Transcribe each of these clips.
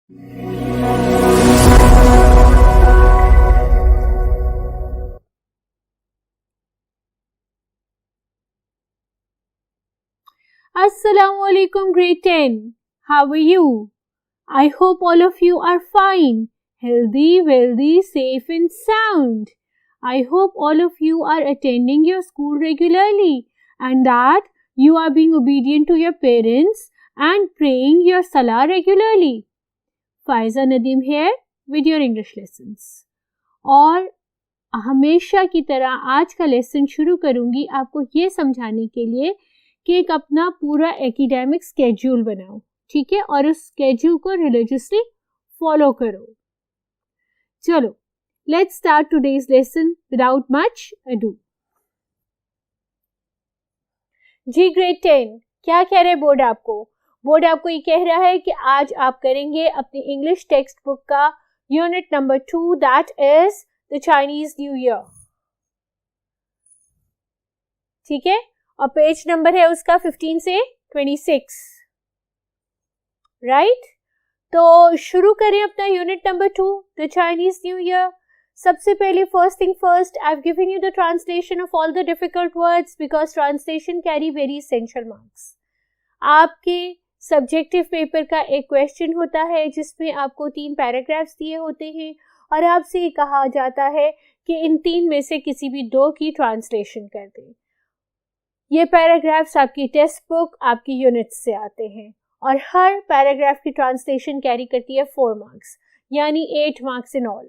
Assalamu alaikum grade 10. How are you? I hope all of you are fine, healthy, wealthy, safe and sound. I hope all of you are attending your school regularly and that you are being obedient to your parents and praying your salah regularly. Faiza Nadeem here with your English lessons. और हमेशा की तरह आज का lesson शुरू करूंगी आपको ये समझाने के लिए कि एक अपना पूरा एकेडमिक स्केड्यूल बनाओ, ठीक है, और उस स्केड्यूल को रिलीजियसली फॉलो करो. चलो, let's start today's lesson without much ado. जी ग्रेड 10, क्या कह रहे बोर्ड आपको? बोर्ड आपको ये कह रहा है कि आज आप करेंगे अपनी इंग्लिश टेक्स्ट बुक का unit number 2, that is the Chinese new year. ठीक है, और पेज नंबर है उसका 15 से 26, राइट? तो शुरू करें अपना unit number 2, the Chinese new year. सबसे पहले first thing first, I have given you the translation of all the difficult words because translation carry very essential marks. आपके सब्जेक्टिव पेपर का एक क्वेश्चन होता है जिसमें आपको 3 पैराग्राफ्स दिए होते हैं और आपसे ये कहा जाता है कि इन 3 में से किसी भी 2 की ट्रांसलेशन कर दें. ये पैराग्राफ्स आपकी टेक्स्ट बुक, आपकी यूनिट्स से आते हैं और हर पैराग्राफ की ट्रांसलेशन कैरी करती है 4 मार्क्स, यानी 8 मार्क्स इन ऑल.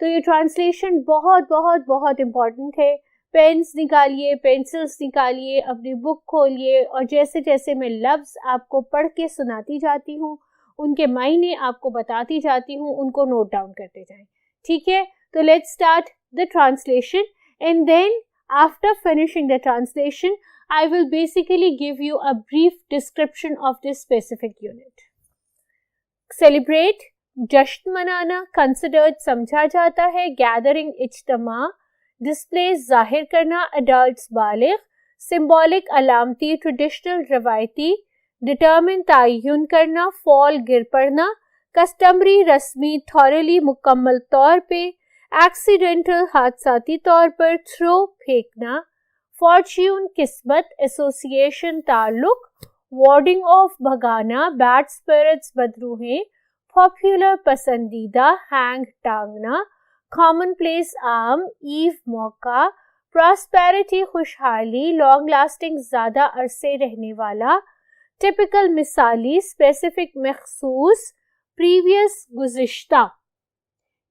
तो ये ट्रांसलेशन बहुत बहुत बहुत इम्पॉर्टेंट है. पेन्स निकालिए, पेंसिल्स निकालिए, अपनी बुक खोलिए और जैसे जैसे मैं लफ्ज़ आपको पढ़ के सुनाती जाती हूँ, उनके मायने आपको बताती जाती हूँ, उनको नोट डाउन करते जाएं. ठीक है, तो let's start the translation and then after finishing the translation I will basically give you a brief description of this specific unit. Celebrate, जश्न मनाना, considered समझा जाता है, gathering इज्तिमा, displays जाहिर करना, adults बालिग, symbolic अलामती, traditional रवायती, determine तयन करना, fall गिर पड़ना, customary रस्मी, thoroughly मुकम्मल तौर पे, accidental हादसाती तौर पर, throw फेंकना, फॉर्च्यून किस्मत, एसोसिएशन ताल्लुक, वार्डिंग ऑफ भगाना, बैड स्पिरिट्स बदरूहें, पॉपुलर पसंदीदा, हैंग टांगना, कॉमन प्लेस आम, ईव मौका, प्रॉस्पेरिटी खुशहाली, लॉन्ग लास्टिंग ज़्यादा अरसे रहने वाला, टिपिकल मिसाली, स्पेसिफिक मखसूस, प्रीवियस गुज़िश्ता.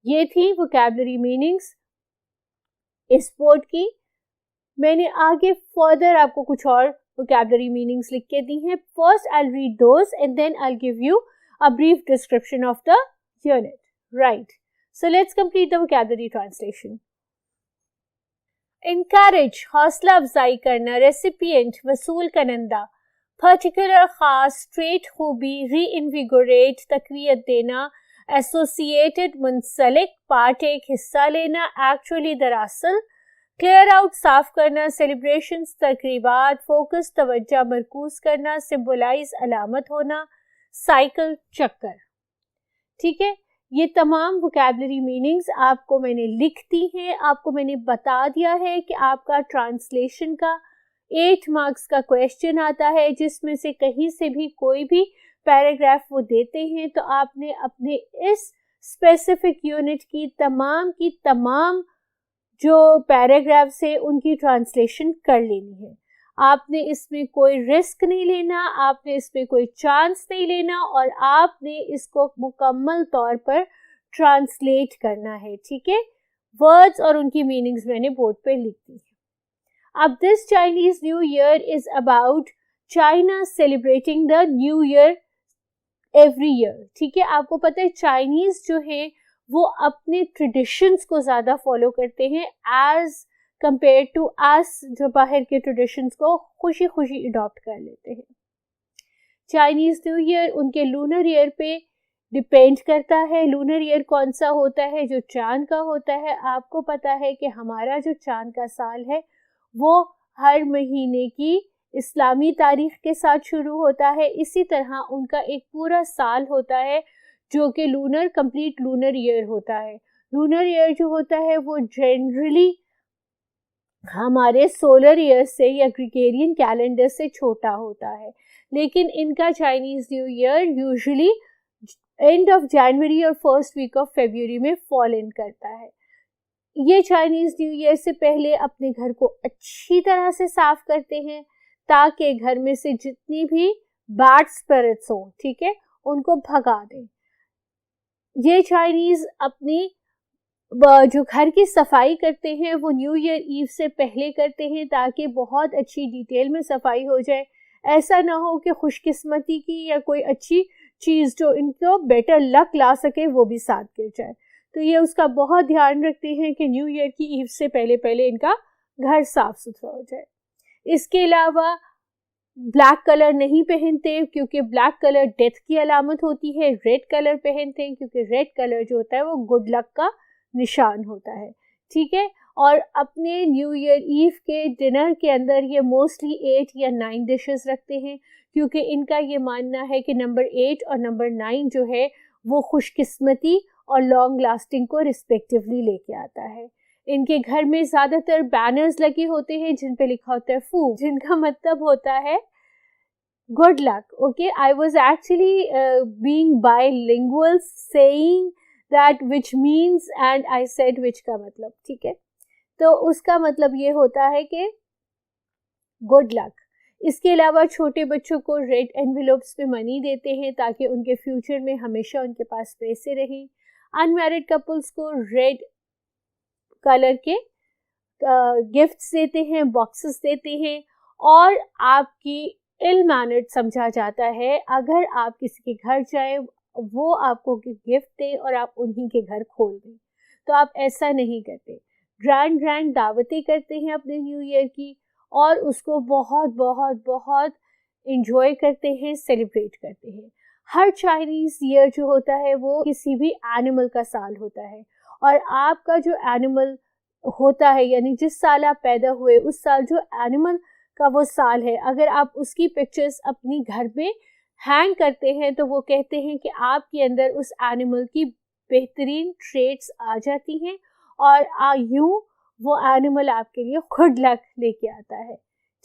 ये थी वोकैबुलरी मीनिंग्स इस बोर्ड की. मैंने आगे फर्दर आपको कुछ और वोकैबुलरी मीनिंग्स लिख के दी हैं. First I will read those and then I will give you a brief description of the unit. Right, so let's complete the vocabulary translation. Encourage, हौसला अफजाई करना, रेसिपिएंट, वसूल करंदा, पर्टिकुलर खास, ट्रेट खूबी, री इनविगोरेट, तकवीत देना, एसोसिएटेड मुंसलिक, पार्टेक हिस्सा लेना, एक्चुअली दरअसल, क्लियर आउट साफ करना, सेलिब्रेशंस तकरीबात, फोकस तवज्जो मरकूज करना, सिंबलाइज अलामत होना, साइकिल चक्कर. ठीक है, ये तमाम वोकैबुलरी मीनिंग्स आपको मैंने लिख दी हैं. आपको मैंने बता दिया है कि आपका ट्रांसलेशन का 8 मार्क्स का क्वेश्चन आता है जिसमें से कहीं से भी कोई भी पैराग्राफ वो देते हैं तो आपने अपने इस स्पेसिफिक यूनिट की तमाम जो पैराग्राफ्स है उनकी ट्रांसलेशन कर लेनी है. आपने इसमें कोई रिस्क नहीं लेना, आपने इसमें कोई चांस नहीं लेना और आपने इसको मुकम्मल तौर पर ट्रांसलेट करना है. ठीक है, वर्ड्स और उनकी मीनिंग्स मैंने बोर्ड पे लिख दी है. अब this Chinese new year is about China celebrating the new year every year. ठीक है, आपको पता है चाइनीज जो है वो अपने ट्रेडिशंस को ज़्यादा फॉलो करते हैं एज कंपेयर टू अस जो बाहर के ट्रेडिशंस को खुशी खुशी अडॉप्ट कर लेते हैं. चाइनीज़ न्यू ईयर उनके लूनर ईयर पे डिपेंड करता है. लूनर ईयर कौन सा होता है? जो चांद का होता है. आपको पता है कि हमारा जो चांद का साल है वो हर महीने की इस्लामी तारीख के साथ शुरू होता है. इसी तरह उनका एक पूरा साल होता है جو کہ لونر کمپلیٹ لونر ایئر ہوتا ہے. لونر ایئر جو ہوتا ہے وہ جنرلی ہمارے سولر ایئر سے یا گریگورین کیلنڈر سے چھوٹا ہوتا ہے, لیکن ان کا Chinese new year usually end of جنوری اور فرسٹ ویک آف فیبروری میں فال ان کرتا ہے. یہ چائنیز نیو ایئر سے پہلے اپنے گھر کو اچھی طرح سے صاف کرتے ہیں تاکہ گھر میں سے جتنی بھی بیڈ اسپرٹس ہوں, ٹھیک ہے, ان کو بھگا دیں. یہ چائنیز اپنی جو گھر کی صفائی کرتے ہیں وہ نیو ایئر ایو سے پہلے کرتے ہیں تاکہ بہت اچھی ڈیٹیل میں صفائی ہو جائے. ایسا نہ ہو کہ خوش قسمتی کی یا کوئی اچھی چیز جو ان کو بیٹر لک لا سکے وہ بھی ساتھ گر جائے. تو یہ اس کا بہت دھیان رکھتے ہیں کہ نیو ایئر کی ایو سے پہلے ان کا گھر صاف ستھرا ہو جائے. اس کے علاوہ بلیک کلر نہیں پہنتے کیونکہ بلیک کلر ڈیتھ کی علامت ہوتی ہے. ریڈ کلر پہنتے ہیں کیونکہ ریڈ کلر جو ہوتا ہے وہ گڈ لک کا نشان ہوتا ہے, ٹھیک ہے. اور اپنے نیو ایئر ایو کے ڈنر کے اندر یہ موسٹلی 8 یا 9 ڈشز رکھتے ہیں کیونکہ ان کا یہ ماننا ہے کہ نمبر 8 اور نمبر 9 جو ہے وہ خوش قسمتی اور لانگ لاسٹنگ کو ریسپیکٹیولی لے کے آتا ہے. ان کے گھر میں زیادہ تر بینرز لگے ہوتے ہیں جن پہ لکھا ہوتا ہے فو, جن کا مطلب ہوتا ہے good luck. Okay, I was actually being bilingual saying that which means and I said which کا مطلب, ٹھیک ہے. تو اس کا مطلب یہ ہوتا ہے کہ گڈ لک. اس کے علاوہ چھوٹے بچوں کو ریڈ انویلوپس میں منی دیتے ہیں تاکہ ان کے فیوچر میں ہمیشہ ان کے پاس پیسے رہیں. انمیرڈ کپلس کو ریڈ کلر کے گفٹس دیتے ہیں, باکسز دیتے ہیں, اور آپ کی ill mannered سمجھا جاتا ہے اگر آپ کسی کے گھر جائیں وہ آپ کو گفٹ دیں اور آپ انہی کے گھر کھول دیں. تو آپ ایسا نہیں کرتے. گرینڈ دعوتیں کرتے ہیں اپنے نیو ایئر کی اور اس کو بہت بہت بہت انجوائے کرتے ہیں, سیلیبریٹ کرتے ہیں. ہر چائنیز ایئر جو ہوتا ہے وہ کسی بھی اینیمل کا سال ہوتا ہے, اور آپ کا جو اینیمل ہوتا ہے یعنی جس سال آپ پیدا ہوئے اس سال جو اینیمل کا وہ سال ہے, اگر آپ اس کی پکچرز اپنی گھر میں ہینگ کرتے ہیں تو وہ کہتے ہیں کہ آپ کے اندر اس اینیمل کی بہترین ٹریٹس آ جاتی ہیں اور یوں وہ اینیمل آپ کے لیے گڈ لک لے کے آتا ہے,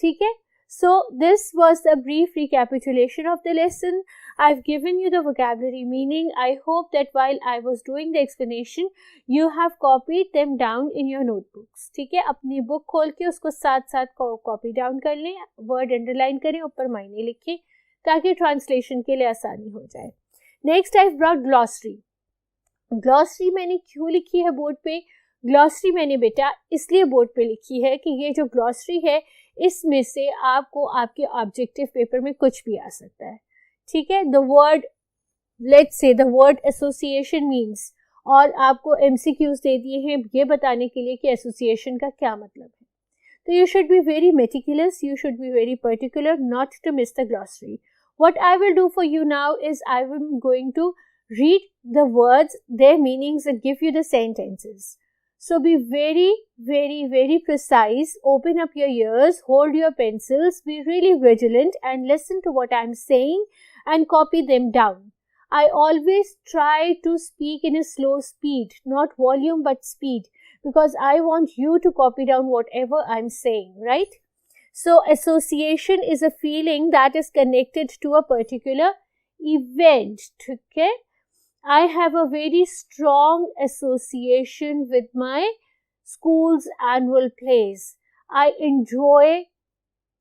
ٹھیک ہے. So this was a brief recapitulation of the lesson. I've given you the vocabulary meaning. I hope that while I was doing the explanation, you have copied them down in your notebooks. ٹھیک ہے, اپنی بک کھول کے اس کو ساتھ ساتھ copy down کر لیں, ورڈ انڈر لائن کریں, اوپر معنی لکھیں تاکہ ٹرانسلیشن کے لیے آسانی ہو جائے. Next I've brought glossary. گلوسری میں نے کیوں لکھی ہے بورڈ پہ؟ گلوسری میں نے بیٹا اس لیے بورڈ پہ لکھی ہے کہ یہ جو گلوسری ہے اس میں سے آپ کو آپ کے آبجیکٹیو پیپر میں کچھ بھی آ سکتا ہے, ٹھیک ہے. The word let's say the word association means, اور آپ کو MCQs دے دیے ہیں یہ بتانے کے لیے کہ ایسوسیشن کا کیا مطلب ہے. تو you should be very meticulous, you should be very particular not to miss the glossary. What I will do for you now is I am going to read the words, their meanings, and give you the sentences. So be very, very, very precise. Open up your ears, hold your pencils, be really vigilant and listen to what I'm saying and copy them down. I always try to speak in a slow speed, not volume but speed, because I want you to copy down whatever I'm saying, right? So association is a feeling that is connected to a particular event, okay? I have a very strong association with my school's annual plays. I enjoy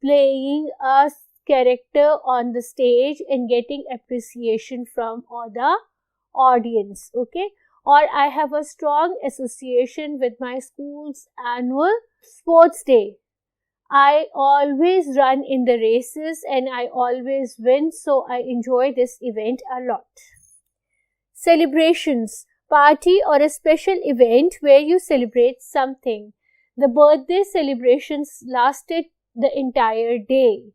playing a character on the stage and getting appreciation from all the audience, okay? Or I have a strong association with my school's annual sports day. I always run in the races and I always win, so I enjoy this event a lot. Celebrations, party or a special event where you celebrate something. The birthday celebrations lasted the entire day.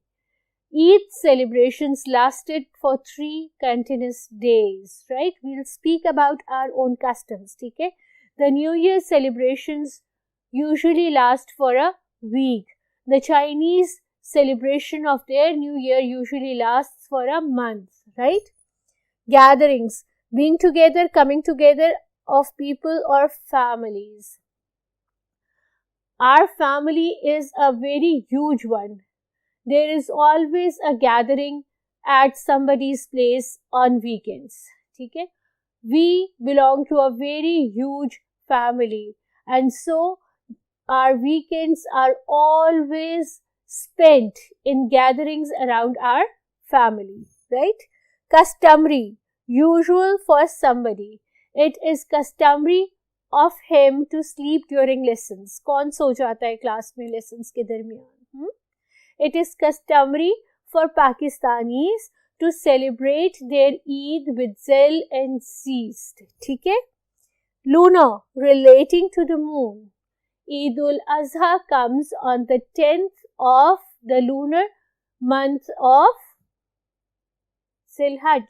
Eid celebrations lasted for 3 continuous days, right? We'll speak about our own customs, okay? The New Year celebrations usually last for a week. The Chinese celebration of their New Year usually lasts for a month, right? Gatherings. being together, coming together of people or families. Our family is a very huge one. There is always a gathering at somebody's place on weekends. Okay? We belong to a very huge family, and so our weekends are always spent in gatherings around our family, right? Customary, usual for somebody. It is customary of him to sleep during lessons. कौन सो जाता है class में lessons के दरमियान? It is customary for Pakistanis to celebrate their Eid with zeal and zest. ठीक है? Lunar, relating to the moon. Eid al-Azha comes on the 10th of the lunar month of Zilhajj,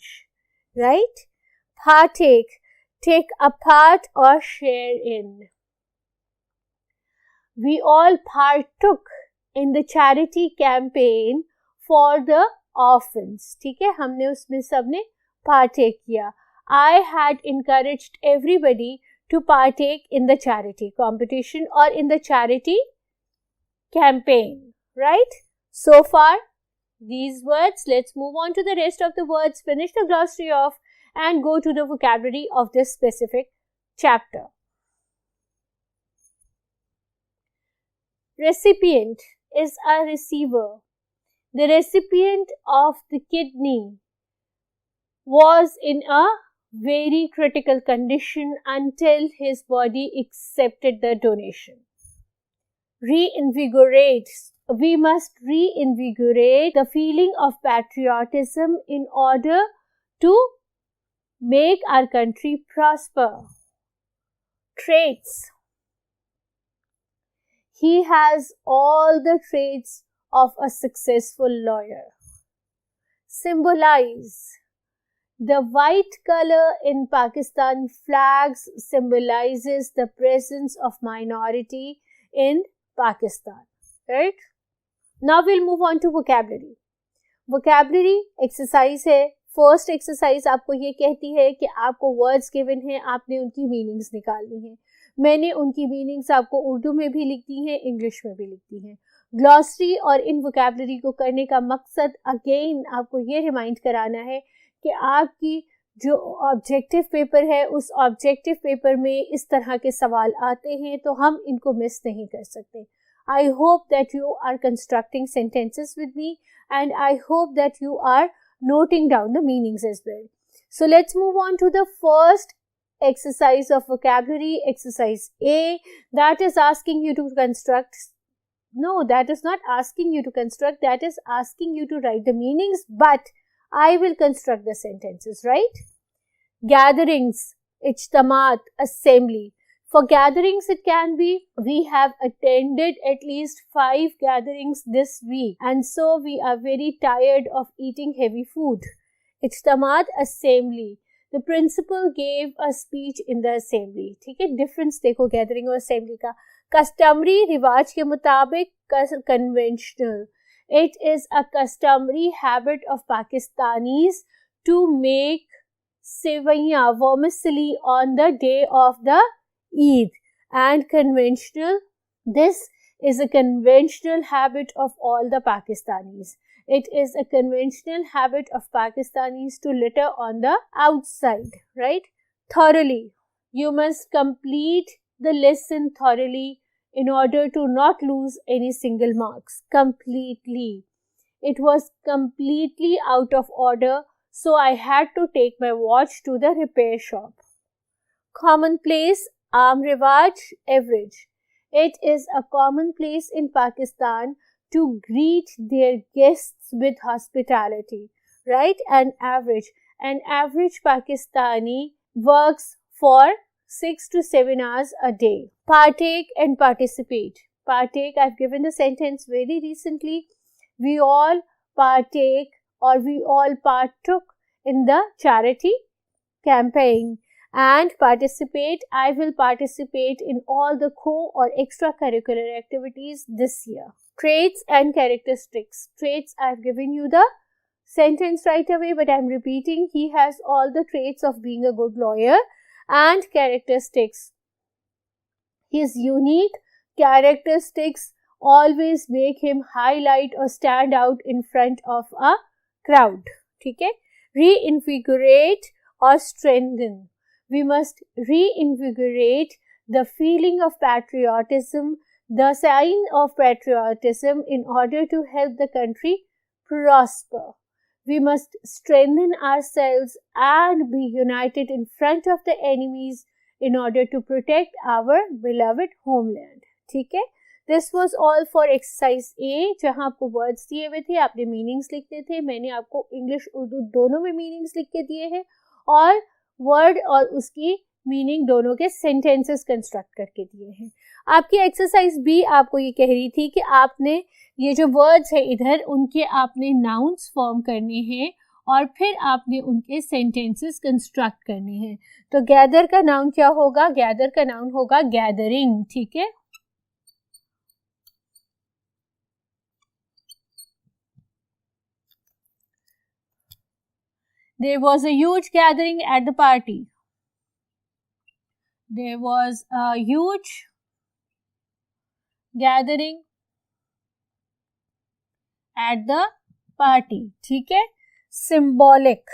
right? Partake, take a part or share in. We all partook in the charity campaign for the orphans. ठीक है, हमने उसमें सबने partake किया. I had encouraged everybody to partake in the charity competition or in the charity campaign, right? So far, these words. Let's move on to the rest of the words, finish the glossary off and go to the vocabulary of this specific chapter. Recipient is a receiver. The recipient of the kidney was in a very critical condition until his body accepted the donation. Reinvigorate. We must reinvigorate the feeling of patriotism in order to make our country prosper. Traits. He has all the traits of a successful lawyer. Symbolize. The white color in Pakistan flags symbolizes the presence of minority in Pakistan, right? Now we'll move on to vocabulary. Vocabulary exercise है. First exercise आपको ये कहती है कि आपको words given हैं, आपने उनकी meanings निकालनी है. मैंने उनकी meanings आपको उर्दू में भी लिख दी हैं, इंग्लिश में भी लिख दी हैं. ग्लॉसरी और इन vocabulary को करने का मकसद अगेन आपको ये रिमाइंड कराना है कि आपकी जो ऑब्जेक्टिव पेपर है उस ऑब्जेक्टिव पेपर में इस तरह के सवाल आते हैं तो हम इनको मिस नहीं कर सकते. I hope that you are constructing sentences with me and I hope that you are noting down the meanings as well. So let's move on to the first exercise of vocabulary, exercise A, that is asking you to construct. No, that is not asking you to construct, that is asking you to write the meanings, but I will construct the sentences, right? Gatherings, ijtamaat, assembly. For gatherings, it can be, we have attended at least 5 gatherings this week and so we are very tired of eating heavy food. Ijtamaat, assembly. The principal gave a speech in the assembly. ठीक है, difference देखो gathering और assembly का. Customary, रिवाज के मुताबिक, conventional. It is a customary habit of Pakistanis to make sevaiyan, vermicelli on the day of the Eid, and conventional, this is a conventional habit of all the Pakistanis. It is a conventional habit of Pakistanis to litter on the outside, right? Thoroughly. You must complete the lesson thoroughly in order to not lose any single marks. Completely. It was completely out of order, so I had to take my watch to the repair shop. Commonplace, aam riwaj, average. It is a commonplace in Pakistan to greet their guests with hospitality, right? An average Pakistani works for 6 to 7 hours a day. Partake and participate. Partake, I've given the sentence very recently. We all partake or we all partook in the charity campaign. And participate, I will participate in all the co or extracurricular activities this year. Traits and characteristics. Traits, I've given you the sentence right away, but I'm repeating, he has all the traits of being a good lawyer and characteristics. His unique characteristics always make him highlight or stand out in front of a crowd. ठीक है? Reinvigorate or strengthen. We must reinvigorate the feeling of patriotism, the sign of patriotism, in order to help the country prosper. We must strengthen ourselves and be united in front of the enemies in order to protect our beloved homeland. ठीक है? This was all for exercise A, जहाँ आपको words दिए हुए थे, आपने meanings लिखने थे. मैंने आपको English उर्दू दोनों में meanings लिख के दिए हैं और word और उसकी meaning दोनों के sentences construct करके दिए हैं. आपकी exercise B आपको ये कह रही थी कि आपने ये जो words है इधर, उनके आपने nouns form करने हैं और फिर आपने उनके sentences construct करने हैं. तो gather का noun क्या होगा? gather का noun होगा gathering. ठीक है? There was a huge gathering at the party. There was a huge gathering at the party. ठीक है? Symbolic.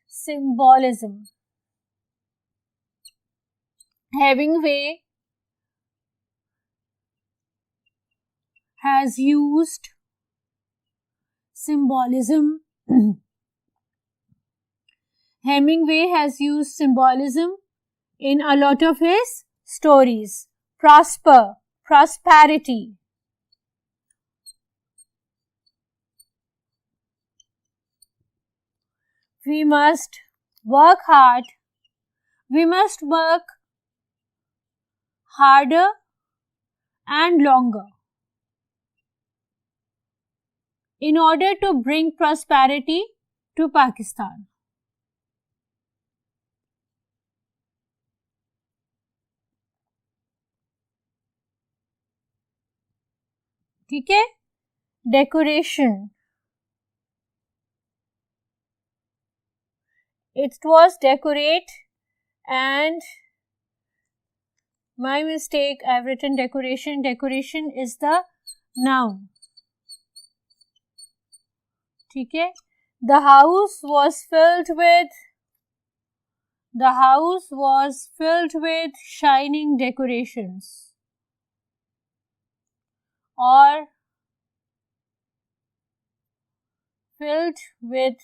Symbolism. Hemingway has used symbolism. Hemingway has used symbolism in a lot of his stories. Prosperity. We must work hard. We must work harder and longer in order to bring prosperity to Pakistan. ठीक है? Decoration. It was decorate and my mistake, I've written decoration. Decoration is the noun. ठीक है? The house was filled with shining decorations or filled with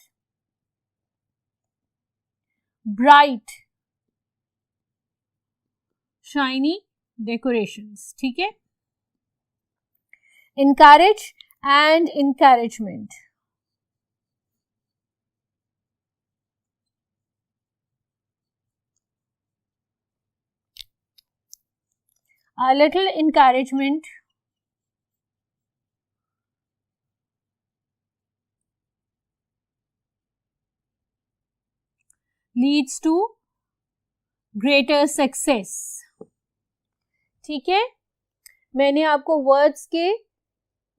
bright shiny decorations. ठीक है? Encourage and encouragement. A little encouragement leads to greater success. ठीक है? मैंने आपको words के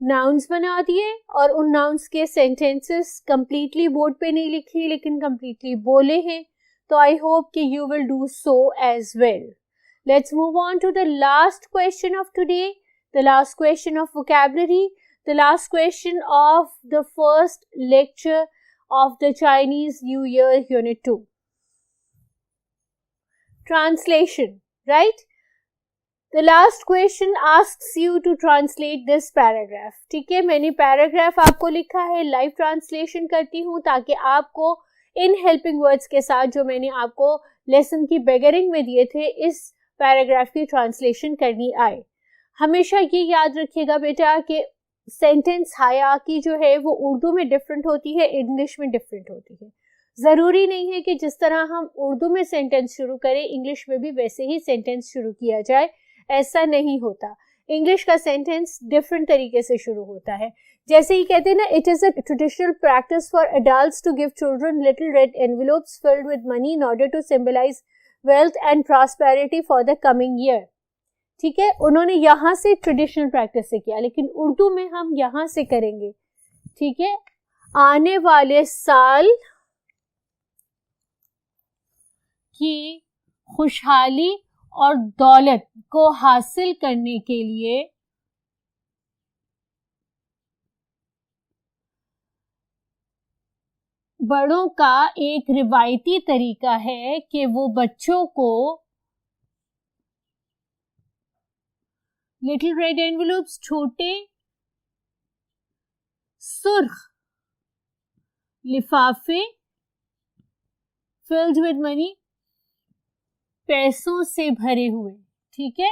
nouns बना दिए और उन nouns के sentences completely board पे नहीं लिखी लेकिन completely बोले हैं. तो I hope कि you will do so as well. Let's move on to the last question of today, the last question of vocabulary, the last question of the first lecture of the Chinese New Year Unit 2. Translation, right? The last question asks you to translate this paragraph. ठीक है? मैंने paragraph आपको लिखा है, live translation करती हूँ ताकि आपको इन helping words के साथ जो मैंने आपको lesson की beginning में दिए थे, इस पैराग्राफ की ट्रांसलेशन करनी आए. हमेशा ये याद रखिएगा बेटा कि सेंटेंस हायरार्की जो है वो उर्दू में डिफरेंट होती है, इंग्लिश में डिफरेंट होती है. ज़रूरी नहीं है कि जिस तरह हम उर्दू में सेंटेंस शुरू करें इंग्लिश में भी वैसे ही सेंटेंस शुरू किया जाए, ऐसा नहीं होता. इंग्लिश का सेंटेंस डिफरेंट तरीके से शुरू होता है. जैसे ही कहते हैं ना, it is a traditional practice for adults to give children little red envelopes filled with money in order to symbolise wealth and prosperity for the coming year. ٹھیک ہے, انہوں نے یہاں سے ٹریڈیشنل پریکٹس سے کیا, لیکن اردو میں ہم یہاں سے کریں گے. ٹھیک ہے, آنے والے سال کی خوشحالی اور دولت کو حاصل کرنے کے لیے بڑوں کا ایک روایتی طریقہ ہے کہ وہ بچوں کو لٹل ریڈ اینولوپس, چھوٹے سرخ لفافے filled with money, پیسوں سے بھرے ہوئے, ٹھیک ہے,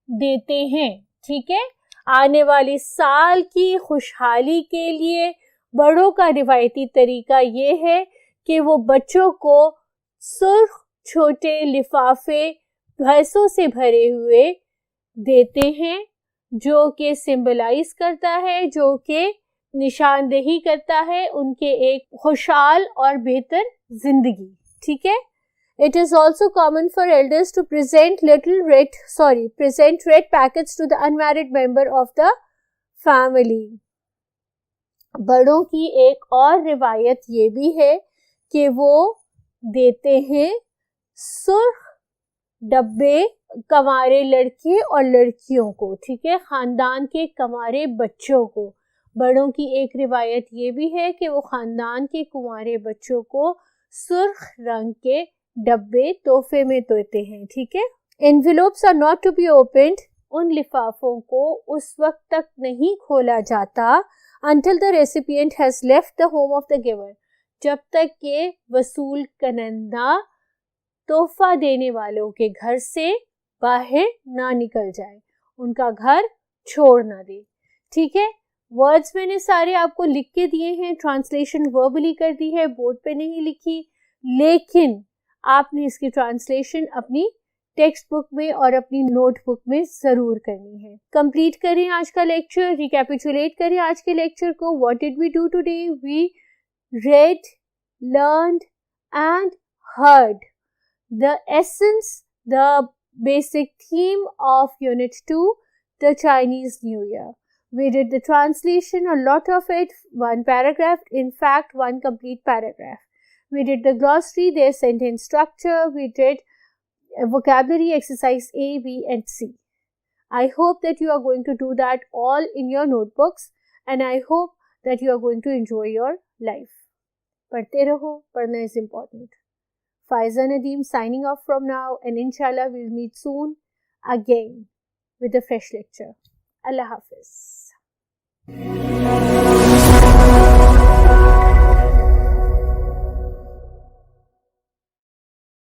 دیتے ہیں. ٹھیک ہے, آنے والی سال کی خوشحالی کے لیے بڑوں کا روایتی طریقہ یہ ہے کہ وہ بچوں کو سرخ چھوٹے لفافے پیسوں سے بھرے ہوئے دیتے ہیں, جو کہ سمبلائز کرتا ہے, جو کہ نشاندہی کرتا ہے ان کے ایک خوشحال اور بہتر زندگی. ٹھیک ہے, it is also common for elders to present red packets to the unmarried member of the family. بڑوں کی ایک اور روایت یہ بھی ہے کہ وہ دیتے ہیں سرخ ڈبے کنوارے لڑکے اور لڑکیوں کو. ٹھیک ہے, خاندان کے کنوارے بچوں کو. بڑوں کی ایک روایت یہ بھی ہے کہ وہ خاندان کے کنوارے بچوں کو سرخ رنگ کے ڈبے تحفے میں دیتے ہیں. ٹھیک ہے, envelopes are not to be opened, ان لفافوں کو اس وقت تک نہیں کھولا جاتا until the recipient has left the home of the giver, جب تک کہ وصول کنندہ تحفہ دینے والوں کے گھر سے باہر نہ نکل جائے, ان کا گھر چھوڑ نہ دے. ٹھیک ہے, ورڈز میں نے سارے آپ کو لکھ کے دیے ہیں, ٹرانسلیشن وربلی کر دی ہے, بورڈ پہ نہیں لکھی, لیکن آپ نے اس کی ٹرانسلیشن اپنی ٹیکسٹ بک میں اور اپنی نوٹ بک میں ضرور کرنی ہے. کمپلیٹ کریں آج کا لیکچر, ریکیپیچولیٹ کریں آج کے لیکچر کو. What did we do today? We read, learned and heard the essence, the basic theme of Unit 2, the Chinese New Year. We did the translation, a lot of it, one paragraph, in fact, one complete paragraph. We did the glossary, their sentence structure, we did vocabulary exercise A, B, and C. I hope that you are going to do that all in your notebooks, and I hope that you are going to enjoy your life. Padhte raho, padhna is important. Faiza Nadeem signing off from now, and inshallah we'll meet soon again with a fresh lecture. Allah Hafiz.